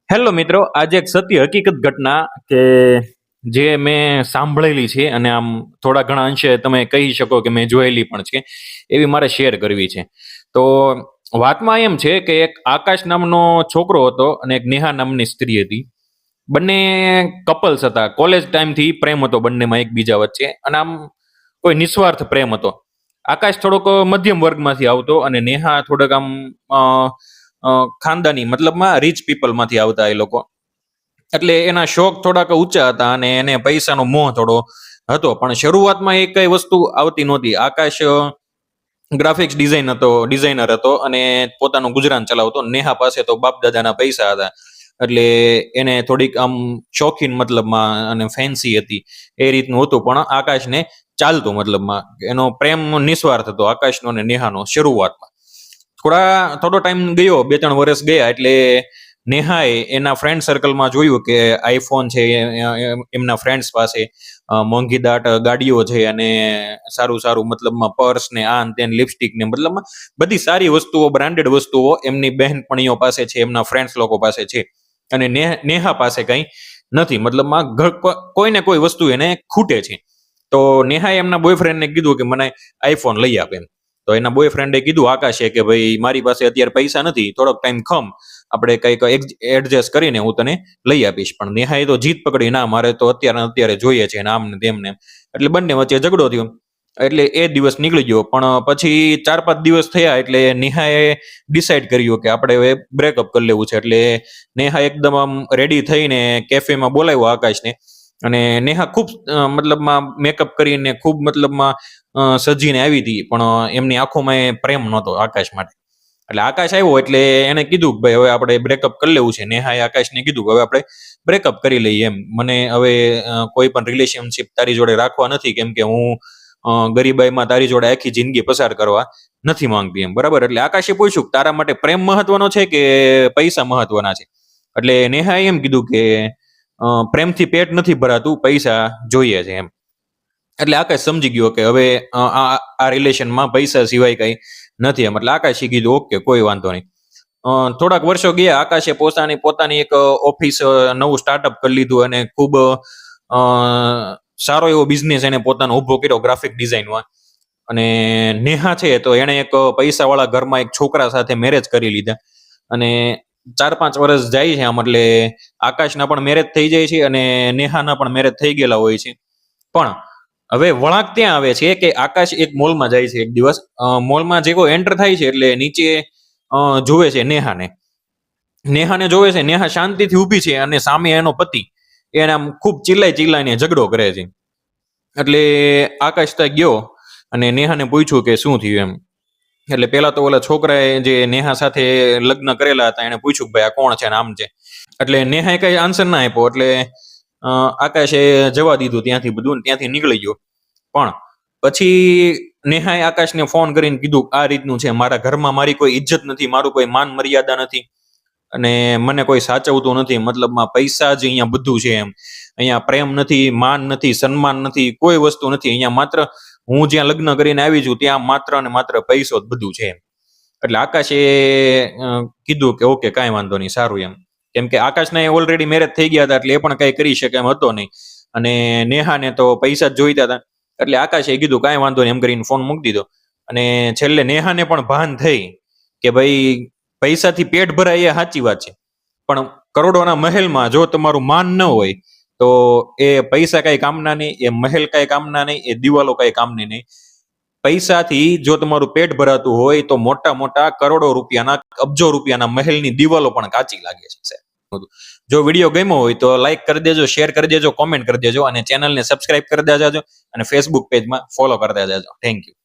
Hello મિત્રો, આજે એક સત્ય હકીકત ઘટના કે જે મેં સાંભળેલી છે અને આમ થોડા ઘણા અંશે તમે કહી શકો કે મેં જોયેલી પણ છે, એવી મારે શેર કરવી છે. તો વાતમાં એમ છે કે એક આકાશ નામનો છોકરો હતો અને એક નેહા નામની સ્ત્રી હતી. બંને કપલ્સ હતા. કોલેજ ટાઈમથી પ્રેમ હતો બંનેમાં એકબીજા વચ્ચે, અને આમ કોઈ નિસ્વાર્થ પ્રેમ હતો. આકાશ થોડોક મધ્યમ વર્ગમાંથી આવતો અને નેહા થોડોક આમ અ, ખાનદાની મતલબમાં રીચ પીપલમાંથી આવતા એ લોકો. એટલે એના શોખ થોડાક ઊંચા હતા અને એને પૈસાનો મોહ થોડો હતો. પણ શરૂઆતમાં એ કઈ વસ્તુ આવતી નહોતી. આકાશ ગ્રાફિક્સ ડિઝાઇનર હતો અને પોતાનું ગુજરાન ચલાવતો. નેહા પાસે તો બાપ દાદાના પૈસા હતા, એટલે એને થોડીક આમ શોખીન મતલબમાં અને ફેન્સી હતી એ રીતનું હતું. પણ આકાશને ચાલતું, મતલબમાં એનો પ્રેમ નિસ્વાર્થ હતો આકાશનો અને નેહાનો શરૂઆતમાં. થોડો ટાઈમ ગયો, 2-3 વર્ષ ગયા, એટલે નેહાએ એના ફ્રેન્ડ સર્કલમાં જોયું કે આઈફોન છે એમના ફ્રેન્ડ્સ પાસે, મોંઘીદાટ ગાડીઓ છે અને સારું સારું મતલબમાં પર્સ ને આ ને તે લિપસ્ટિક ને મતલબમાં બધી સારી વસ્તુઓ, બ્રાન્ડેડ વસ્તુઓ એમની બહેનપણીઓ પાસે છે, એમના ફ્રેન્ડ્સ લોકો પાસે છે. અને નેહા પાસે કંઈ નથી, મતલબમાં કોઈ ને કોઈ વસ્તુ એને ખૂટે છે. તો નેહાએ એમના બોયફ્રેન્ડને કીધું કે મને આઈફોન લઈ આપે એમ. તો એના બોયફ્રેન્ડે કીધું આકાશે કે ભાઈ મારી પાસે અત્યારે પૈસા નથી, થોડોક ટાઈમ ખમ, આપણે કંઈક એડજસ્ટ કરીને હું તને લઈ આપીશ. પણ નેહાએ તો જીત પકડી, ના મારે તો અત્યારે જોઈએ છે આમ ને તેમને. એટલે બંને વચ્ચે ઝઘડો થયો. એટલે એ દિવસ નીકળી ગયો. પણ પછી 4-5 દિવસ થયા એટલે નેહાએ ડિસાઈડ કર્યું કે આપણે હવે બ્રેકઅપ કરી લેવું છે. એટલે નેહા એકદમ આમ રેડી થઈને કેફેમાં બોલાવ્યો આકાશને. અને નેહા ખૂબ મતલબમાં મેકઅપ કરીને ખૂબ મતલબમાં સજીને આવી હતી. પણ એમની આંખોમાં એ પ્રેમ નહોતો આકાશ માટે. એટલે આકાશ આવ્યો એટલે એને કીધું કે ભાઈ હવે આપણે બ્રેકઅપ કરી લેવું છે. નેહાએ આકાશને કીધું કે હવે આપણે બ્રેકઅપ કરી લઈએ એમ. મને હવે કોઈ પણ રિલેશનશિપ તારી જોડે રાખવા નથી, કેમ કે હું ગરીબાઈમાં તારી જોડે આખી જિંદગી પસાર કરવા નથી માંગતી એમ. બરાબર. એટલે આકાશે પૂછ્યું તારા માટે પ્રેમ મહત્વનો છે કે પૈસા મહત્વના છે? એટલે નેહાએ એમ કીધું કે પ્રેમથી પેટ નથી ભરાતું, પૈસા જોઈએ છે એમ. એટલે આકાશ સમજી ગયો કે હવે આ રિલેશનમાં પૈસા સિવાય કઈ નથી એમ. એટલે આકાશે કીધું ઓકે, કોઈ વાંધો નહીં. થોડાક વર્ષો ગયા. આકાશે પોતાની એક ઓફિસ, નવું સ્ટાર્ટઅપ કરી લીધું અને ખૂબ સારો એવો બિઝનેસ એને પોતાનો ઊભો કર્યો ગ્રાફિક ડિઝાઇનમાં. અને નેહા છે તો એણે એક પૈસાવાળા ઘરમાં એક છોકરા સાથે મેરેજ કરી લીધા. અને 4-5 વર્ષ જાય છે આમ, એટલે આકાશના પણ મેરેજ થઈ જાય છે અને નેહાના પણ મેરેજ થઈ ગયેલા હોય છે. પણ હવે વળાંક ત્યાં આવે છે કે આકાશ એક મોલમાં જાય છે એક દિવસ. મોલમાં જે કોઈ એન્ટર થાય છે એટલે નીચે જોવે છે નેહાને જોવે છે. નેહા શાંતિથી ઊભી છે અને સામે એનો પતિ એને આમ ખૂબ ચિલ્લાઈને ઝઘડો કરે છે. એટલે આકાશ ત્યાં ગયો અને નેહાને પૂછ્યું કે શું થયું એમ. એટલે પેલા તો ઓલા છોકરાએ જે નેહા સાથે લગ્ન કરેલા હતા એને પૂછ્યું કે ભાઈ આ કોણ છે ને આમ છે. એટલે નેહાએ કઈ આન્સર ના આપ્યો. એટલે આકાશે જવા દીધું ત્યાંથી બધું, ત્યાંથી નીકળી ગયો. પણ પછી નેહાએ આકાશને ફોન કરીને કીધું આ રીતનું છે, મારા ઘરમાં મારી કોઈ ઇજ્જત નથી, મારું કોઈ માન મર્યાદા નથી અને મને કોઈ સાચવતું નથી. મતલબમાં પૈસા જ અહીંયા બધું છે એમ. અહીંયા પ્રેમ નથી, માન નથી, સન્માન નથી, કોઈ વસ્તુ નથી. અહીંયા માત્ર હું જ્યાં લગ્ન કરીને આવી છું ત્યાં માત્ર ને માત્ર પૈસો જ બધું છે એમ. એટલે આકાશે કીધું કે ઓકે, કાંઈ વાંધો નહીં, સારું એમ. કેમ કે આકાશને ઓલરેડી મેરેજ થઈ ગયા હતા એટલે એ પણ કઈ કરી શકે એમ હતો નહીં. અને નેહાને તો પૈસા જ જોઈતા હતા. એટલે આકાશે કીધું કાંઈ વાંધો નહીં એમ કરીને ફોન મૂકી દીધો. અને છેલ્લે નેહાને પણ ભાન થઈ કે ભાઈ પૈસાથી પેટ ભરાય એ સાચી વાત છે, પણ કરોડોના મહેલમાં જો તમારું માન ન હોય તો એ પૈસા કઈ કામના નહીં, એ મહેલ કઈ કામના નહીં, એ દિવાલો કઈ કામની નહીં. પૈસાથી જો તમારું પેટ ભરાતું હોય તો મોટા મોટા કરોડો રૂપિયાના, અબજો રૂપિયાના મહેલની દિવાલો પણ કાચી લાગે છે. જો વિડીયો ગમ્યો હોય તો લાઈક કરી દેજો, શેર કરી દેજો, કોમેન્ટ કરી દેજો અને ચેનલને સબસ્ક્રાઇબ કરી દેજો અને ફેસબુક પેજમાં ફોલો કરી દેજો. Thank you.